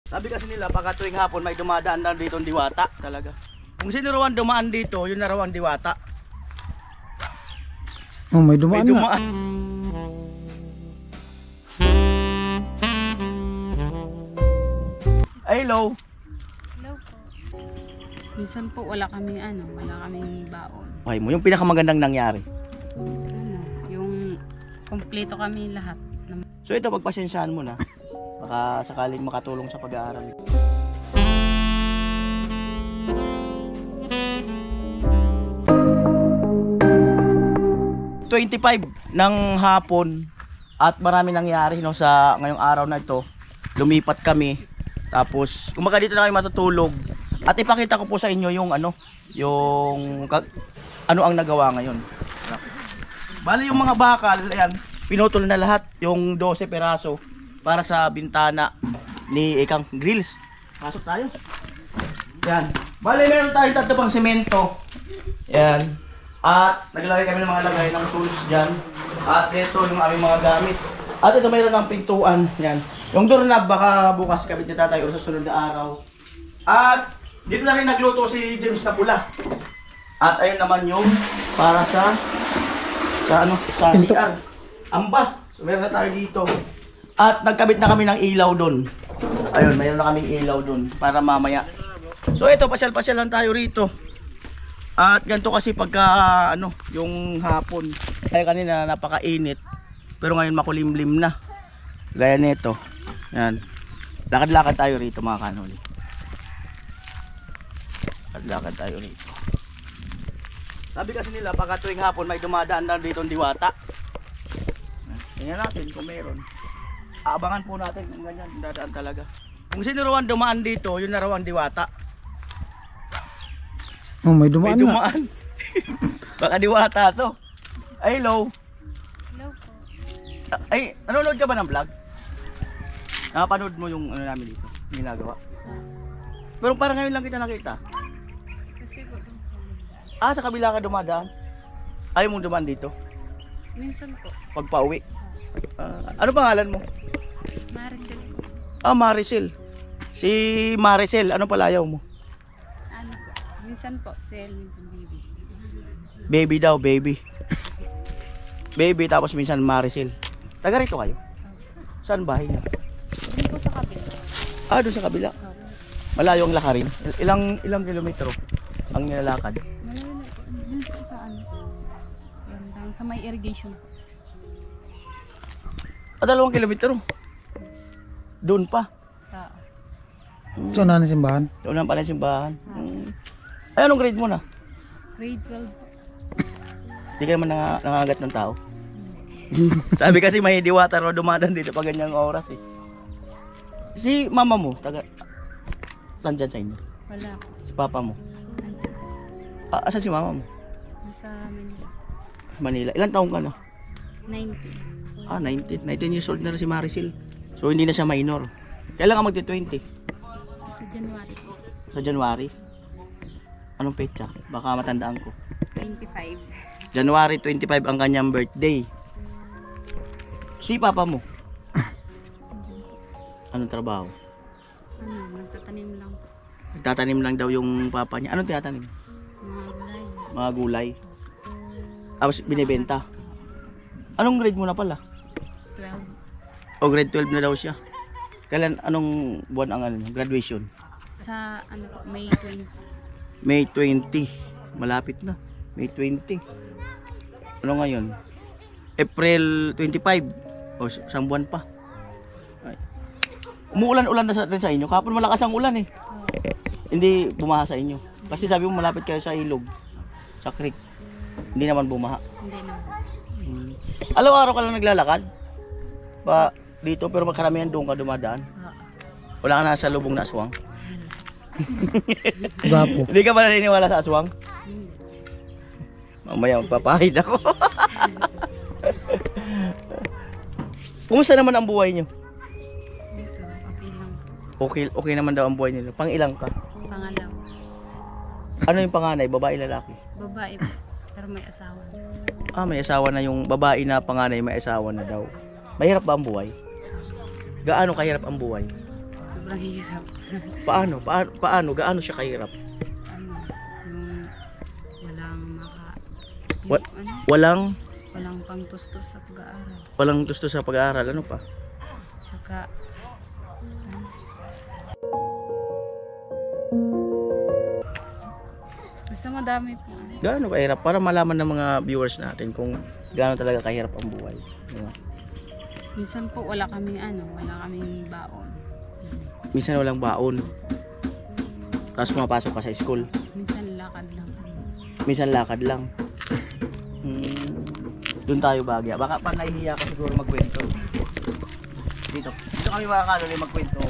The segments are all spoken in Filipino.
Sabi kasi nila, pagka tuwing hapon may dumadaan na dito ang diwata talaga. Kung sino raw ang dumaan dito, yun na raw ang diwata. Oh, may dumaan May na. dumaan. Ay, hello. Hello po. Minsan po wala kaming baon. Okay mo, yung pinakamagandang nangyari. Yung kompleto kami lahat. So ito, pagpasensyahan mo na. Baka sakaling makatulong sa pag-aaral. "25 ng hapon at marami nangyari no, sa ngayong araw na ito. Lumipat kami. Tapos, kumbaga dito na kami matutulog. At ipakita ko po sa inyo yung ano ang nagawa ngayon. Bali yung mga bakal, ayan, pinutol na lahat yung 12 peraso para sa bintana ni Ikang Grills. Pasok tayo. Yan. Bali meron tayong tatlo pang semento. Yan. At naglagay kami ng mga lagay ng tools dyan. At ito yung aming mga gamit. At ito mayroon ng pintuan. Yan. Yung doorknob baka bukas kabit ni tatay o sa sunod na araw. At dito na rin nagluto si James na pula. At ayun naman yung para sa CR. Amba. So meron na tayo dito. At nagkabit na kami ng ilaw doon. Ayun, mayroon na kaming ilaw doon para mamaya. So ito, pasyal-pasyal lang tayo rito. At ganito kasi pagka yung hapon. Kaya kanina napakainit. Pero ngayon makulimlim na. Gaya nito. Yan. Lakad-lakad tayo rito mga kanoli. Lakad-lakad tayo rito. Sabi kasi nila pagka tuwing hapon may dumadaan na dito ang diwata. Tingnan natin kung meron. Aabangan po natin kung ganyan, dadaan talaga. Kung sino raw ang dumaan dito, yun na raw ang diwata. Oh, may dumaan May na. dumaan. Baka diwata to. Ay, hello. Hello po. Ay, nanonood ka ba ng vlog? Nakapanood mo yung namin dito, ginagawa. Pero parang ngayon lang kita nakita. Kasi po, Sa kabila ka dumadaan. Ayaw mong dumaan dito, minsan po, pagpa-uwi. Ano pangalan mo? Maricel po. Maricel. Si Maricel, ano palayaw mo? Ano po? Minsan po, sel, minsan baby. Baby daw, baby. Baby, tapos minsan Maricel. Taga rito kayo? Saan bahay niya? Doon po sa kabila. Doon sa kabila. Malayo ang lakarin. Ilang kilometro ang nilalakad? Malayo na po. Doon po sa yan lang, sa may irrigation po. 2 kilometro. Doon pa. So, na simbahan? Doon pa na simbahan. Ay, anong grade mo na? Grade 12 po. Hindi ka naman nangagat ng tao. Sabi kasi may diwata raw dumadaan dito pag ganyang oras eh. Si mama mo, nandyan sa inyo? Wala po. Si papa mo? Nandun. Asan si mama mo? Nasa Manila. Manila. Ilan taong ka na? 19. 19 years old na rin si Maricel. So hindi na siya minor. Kailan ka magti-20? Sa January po. Sa January? Anong petsa? Baka matandaan ko. 25. January 25 ang kanyang birthday. Si papa mo? Anong trabaho? Nagtatanim lang po. Nagtatanim lang daw yung papa niya. Anong tinatanim? Mga gulay. Mga gulay. Tapos binibenta. Anong grade mo na pala? 12. O grade 12 na daw siya. Kailan, anong buwan ang graduation? Sa po, May 20. May 20. Malapit na. May 20. Ano ngayon? April 25. O, isang buwan pa. Ay. Umuulan-ulan na rin sa inyo. Kapon malakas ang ulan eh. Hindi bumaha sa inyo. Kasi sabi mo malapit kayo sa ilog. Sa creek. Hindi naman bumaha. Hindi na. Araw-araw ka lang naglalakad? Ba dito pero makaramihan doon ka dumadaan? Wala ka na sa lubong na aswang? Gwapo. Hindi ka ba naniniwala sa aswang? Mamaya magpapahid ako. Kumusta naman ang buhay niyo? Ito, okay lang. Okay naman daw ang buhay niyo. Pang ilang ka? Pangalaw. Ano yung panganay? Babae, lalaki? Babae po, pero may asawa. May asawa na yung babae na panganay, may asawa na daw. Mahirap ba ang buhay? Gaano kahirap ang buhay? Sobrang sobrang hirap. Paano? Gaano siya kahirap? Ano, yung walang Wa- ano, Walang walang pangtustos sa pag-aaral. walang gusto sa pag-aaral. Ano pa? Tsaka, basta madami po. Gaano kahirap? Para malaman ng mga viewers natin kung gaano talaga kahirap ang buhay. Diba? Minsan po wala kaming baon. Minsan walang baon. Tapos pumapasok ka sa school. Minsan lakad lang. Minsan lakad lang. Doon tayo bagya. Baka pa nahihiya ka siguro magkwento. Dito kami mga kaluli magkwento.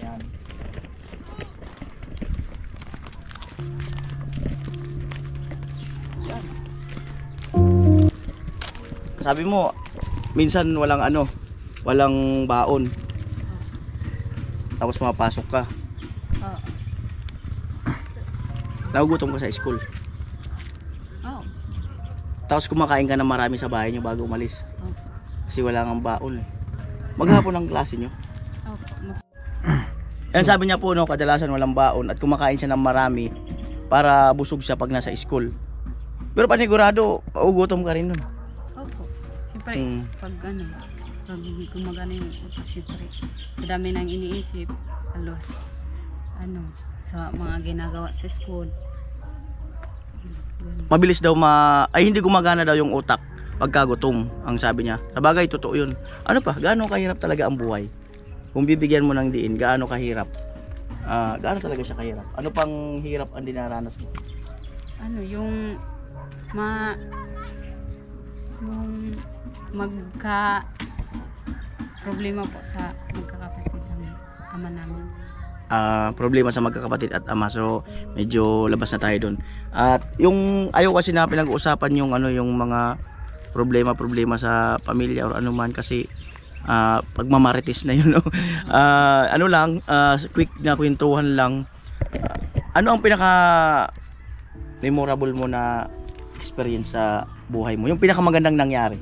Yan. Yan. Sabi mo, minsan walang baon. Tapos mapasok ka. Oo. Nagugutom ka sa school. Oo. Tapos kumakain ka na marami sa bahay nyo bago umalis. Opo. Kasi wala nang baon eh. Maghapon ang klase nyo. Opo. Yan sabi niya po no, kadalasan walang baon at kumakain siya ng marami para busog siya pag nasa school. Pero panigurado, maugutom ka rin nun. Opo. Siyempre, pag gumagana yung utak, siyempre, sa dami nang iniisip, halos, sa mga ginagawa sa school. Mabilis daw hindi gumagana daw yung utak pagka gutom, ang sabi niya. Sabagay, totoo yun. Ano pa, gaano kahirap talaga ang buhay? Kung bibigyan mo ng diin, gaano kahirap? Gaano talaga siya kahirap? Ano pang hirap ang dinaranas mo? Yung problema po sa magkakapatid ng ama namin. Problema sa magkakapatid at ama, so medyo labas na tayo doon. At yung ayaw kasi na pinag-uusapan yung yung mga problema sa pamilya or anuman kasi pagmamarites na yun, no? Quick na kwentuhan lang. Ano ang pinaka memorable mo na experience sa buhay mo? Yung pinakamagandang nangyari?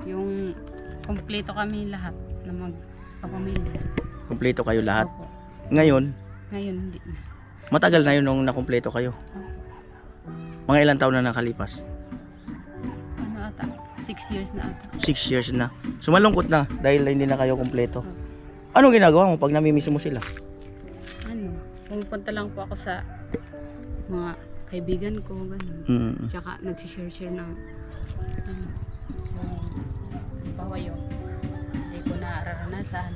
Yung kompleto kami lahat na magkapamilya. Kompleto kayo lahat? Opo. Ngayon Hindi na. matagal na yun nung nakompleto kayo? Mga ilang taon na nakalipas? 6 years na ata. 6 years na. So malungkot na dahil hindi na kayo kompleto. Anong ginagawa mo pag namimiss mo sila? Pumupunta lang po ako sa mga kaibigan ko, ganun. Tsaka nagsishare ng bawayo. Hindi ko nararanasan.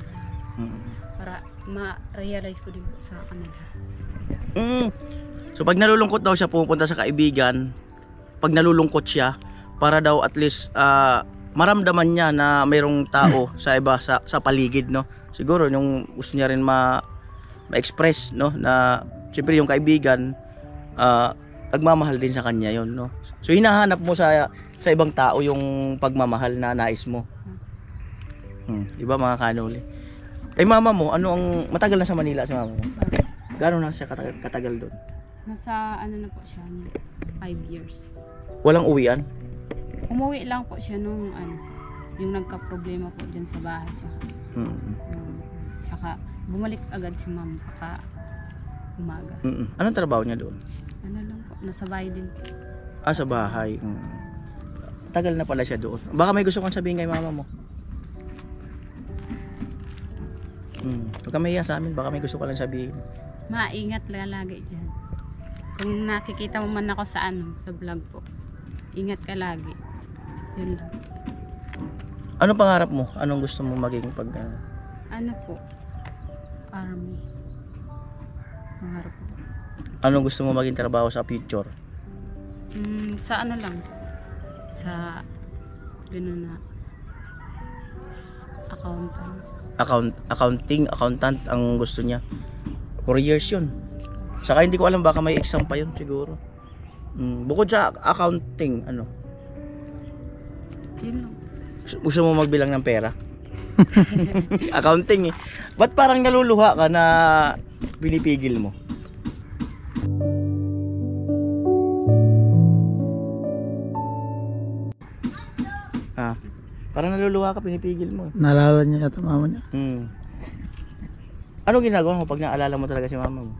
Para ma-realize ko din po sa kanila. So pag nalulungkot daw siya, pumupunta sa kaibigan. Pag nalulungkot siya, para daw at least maramdaman niya na mayroong tao sa iba sa paligid, no? Siguro yung gusto niya rin ma-express, no, na siyempre yung kaibigan nagmamahal din sa kanya yon, no? So hinahanap mo sa ibang tao yung pagmamahal na nais mo. Di ba mga kanoli? Kay mama mo, matagal na sa Manila si mama mo? Gano'n na siya katagal doon? Nasa na po siya, 5 years. Walang uwian? Umuwi lang po siya nung yung nagka-problema po dyan sa bahay siya. Saka bumalik agad si ma'am paka umaga. Anong trabaho niya doon? Lang po, nasa bahay din po. Sa bahay. Tagal na pala siya doon. Baka may gusto kang sabihin kay mama mo? Huwag ka mahiya sa amin, baka may gusto ka lang sabihin. Maingat lang lagi dyan. Kung nakikita mo man ako sa sa vlog po, ingat ka lagi. Yun lang. Anong pangarap mo? Anong gusto mo maging pag... Po? Army. Pangarap po. Anong gusto mo maging trabaho sa future? Sa lang. Sa gano'n na accountant ang gusto niya. 4 years yun. Saka hindi ko alam, baka may exam pa yun siguro. Bukod sa accounting, Yun lang. Gusto mo magbilang ng pera? Accounting eh. Ba't parang naluluha ka na pinipigil mo? Parang naluluha ka, pinipigil mo. Naalala niya yata mama niya. Anong ginagawa mo pag naalala mo talaga si mama mo?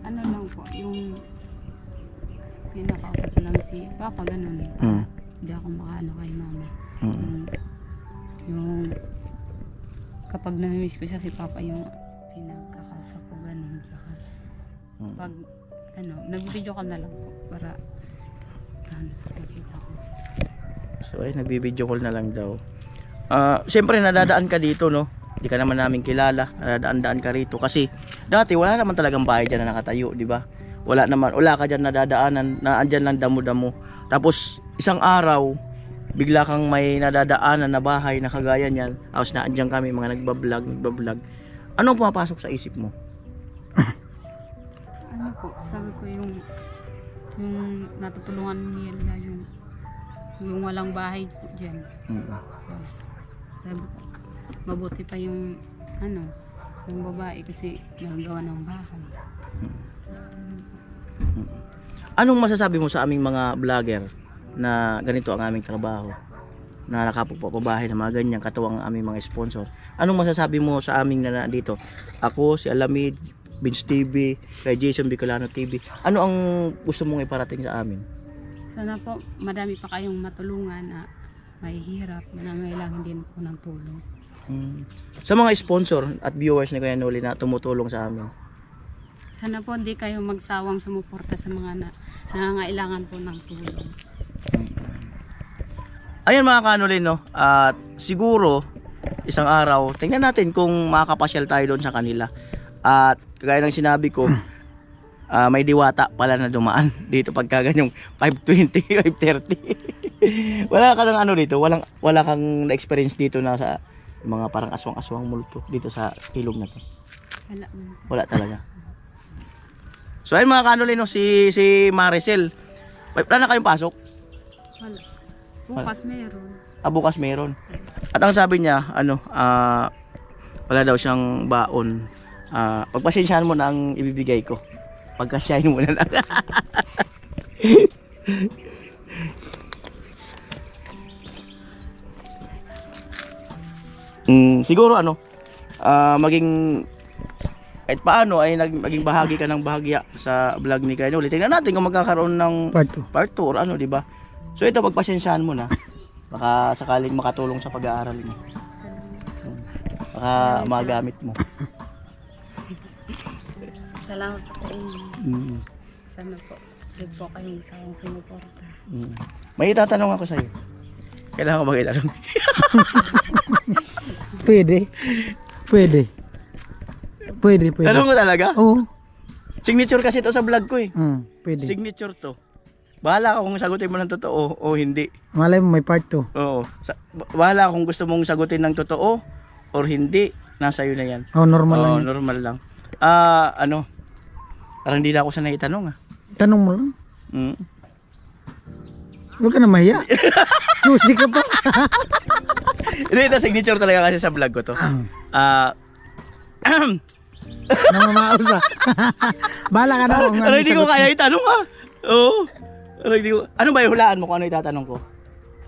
Ano lang po, yung pinakausap lang si Papa, ganun. Mm. Hindi ako makaano kay mama. Mm. Yung kapag namimiss ko siya si Papa, yung pinagkakausap ko, ganun. Pag, ano, nag-video call na lang po para nakita ko. So ay nagbibideo call na lang daw. Siyempre nadadaan ka dito, no? Hindi ka naman namin kilala, nadadaan-daan ka rito kasi dati wala naman talagang bahay diyan na nakatayo, di ba? Wala ka diyan nadadaanan, na andyan lang damo-damo. Tapos isang araw bigla kang may nadadaanan na bahay na kagaya niyan. Tapos na andyan kami mga nagba-vlog. Anong pumapasok sa isip mo? Ano po, sabi ko yung natutulungan nila yung walang bahay po dyan. Tapos, sabi ko, mabuti pa yung yung babae kasi nagagawa ng bahay. Anong masasabi mo sa aming mga vlogger na ganito ang aming trabaho? Na nakapagpapabahay na mga ganyan, katuwang ang aming mga sponsor. Anong masasabi mo sa aming na dito? Ako, si Alamid, Vince TV, kay Jason Bicolano TV. Ano ang gusto mong iparating sa amin? Sana po madami pa kayong matulungan na mahihirap, nangangailangan din po ng tulong. Sa mga sponsor at viewers ni Kuya Noli na tumutulong sa amin. Sana po hindi kayo magsawang sumuporta sa mga nangangailangan po ng tulong. Ayan mga Kanoli, no? At siguro isang araw tingnan natin kung makakapasyal tayo doon sa kanila. At kagaya ng sinabi ko, may diwata pala na dumaan dito pagka ganyong 5:20, 5:30. Wala ka ng ano dito, wala kang na-experience dito na sa mga parang aswang-aswang multo dito sa ilog na to. Wala talaga. So ayun mga Kanoli, no, si Maricel. Wala na kayong pasok? Wala. Bukas meron. Bukas meron. At ang sabi niya, wala daw siyang baon. Pagpasensyahan mo na ang ibibigay ko. Pagkasyahin mo na lang. Siguro maging kahit paano ay maging bahagi ka ng bahagya sa vlog ni Kuya Noli. Tingnan natin kung magkakaroon ng part 2 or ano, di ba? So ito, pagpasensyahan mo na. Baka sakaling makatulong sa pag-aaral mo. Baka magamit mo. Salamat po sa inyo. Sana po, huwag po kayong isang sumuporta. May itatanong ako sa'yo. Kailangan ko ba itanong? Pwede. Tanong ko talaga? Oo. Signature kasi ito sa vlog ko eh. Pwede. Signature to. Bahala ka kung sagutin mo ng totoo o hindi. Malay mo may part 2. Oo. Bahala kung gusto mong sagutin ng totoo or hindi. Nasa iyo na yan. Normal lang. Oo, normal lang. Parang hindi na ako sanay itanong Tanong mo lang. Huwag ka na mahiya. Choosy ka pa. Hindi, ito signature talaga kasi sa vlog ko to. Namamausa. Bahala ka na kung ano. Hindi ko kaya itanong Oo. Ano ba yung hulaan mo kung ano itatanong ko?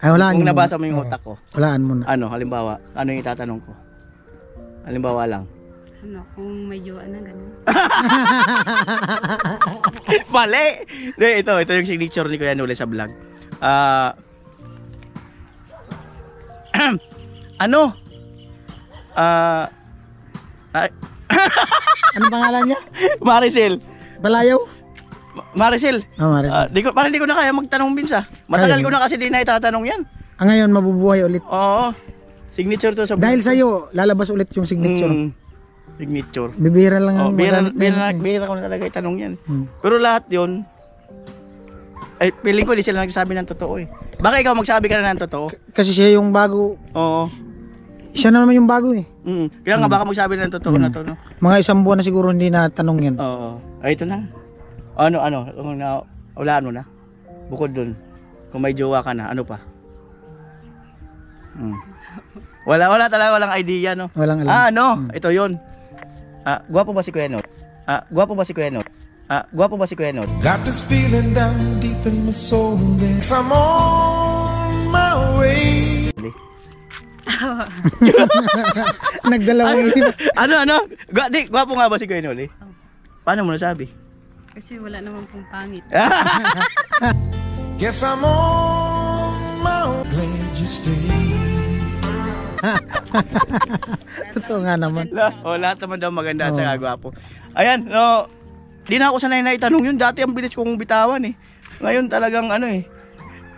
Ay, hulaan kung mo. nabasa mo yung utak ko. Hulaan mo na. Halimbawa, ano yung itatanong ko? Halimbawa lang. Kung may jowa na gano'n. Mali! Ito yung signature ni Kuya Noli sa vlog. Ano pangalan niya? Maricel. Balayaw? Maricel. Maricel. Parang hindi ko na kaya magtanong minsan. Matagal ko na kasi di na itatanong yan. Ngayon mabubuhay ulit. Oo. Signature to sa vlog. Dahil sa'yo, lalabas ulit yung signature. Signature. Bibira lang ang bihira ko na talaga itanong yan. Pero lahat yun, feeling ko di sila nagsasabi ng totoo eh. Baka ikaw magsabi ka na ng totoo? Kasi siya yung bago. Oo. Siya na naman yung bago eh. Kaya nga baka magsabi na ng totoo na to, no? Mga 1 buwan na siguro hindi na tanong yan. Oo. Ay, ito na. Ulaan mo na. Bukod dun, kung may jowa ka na, ano pa? Wala talaga, walang idea, no? Walang alam. Ito yun. Gwapo ba si Kuya Noli? Gwapo ba si Kuya Noli? Gwapo ba si Kuya Noli? Got this feeling down deep in my soul that I'm on my way. Nagdalawang isip. Ano? Gwapo nga ba si Kuya Noli? Paano mo nasabi? Kasi wala naman pong pangit. Guess I'm on my own. Glad you stayed. Totoo nga naman. Lahat naman daw maganda at saka gwapo. Ayan, no, di na ako sanay na itanong yun. Dati ang bilis kong bitawan eh. Ngayon talagang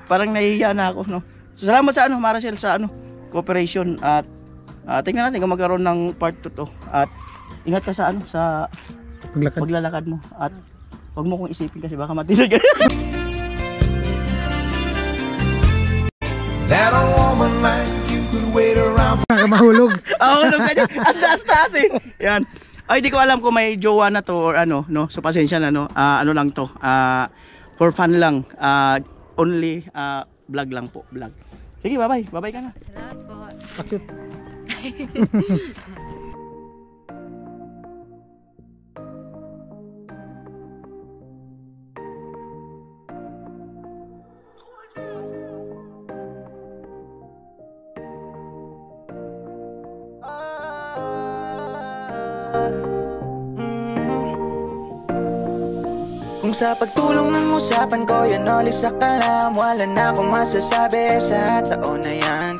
parang nahihiya na ako, no. So salamat sa Maricel sa cooperation at tingnan natin kung magkaroon ng part 2 to. At ingat ka sa sa paglalakad mo at wag mo kong isipin kasi baka matinig. That a woman like you could wait around. Mahulog. Mahulog ka dyan. Ang taas eh. Yan. Ay, di ko alam kung may jowa na to or no. So pasensya na, no. Ano lang to. For fun lang. Only vlog lang po. Vlog. Sige, bye-bye. Bye-bye ka na. Salamat po. Bakit? Kung sa pagtulong ng usapan ko, yan all isa ka lang. Wala na akong masasabi sa taon na yan.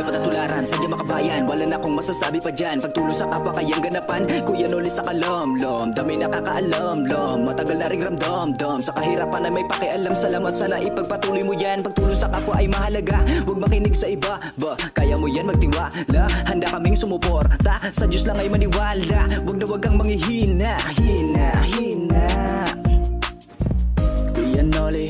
Dapat ang tularan, sadya makabayan. Wala na akong masasabi pa dyan. Pagtulong sa kapwa kayang ganapan. Kuya Noli sa kalom-lom, dami nakakaalam-lom. Matagal na ring ramdam-dam. Sa kahirapan ay may pakialam. Salamat, sana ipagpatuloy mo yan. Pagtulong sa kapwa ay mahalaga. Huwag makinig sa iba, kaya mo yan magtiwala. Handa kaming sumuporta, sa Diyos lang ay maniwala. Huwag na huwag kang manghihina, hina Kuya Noli.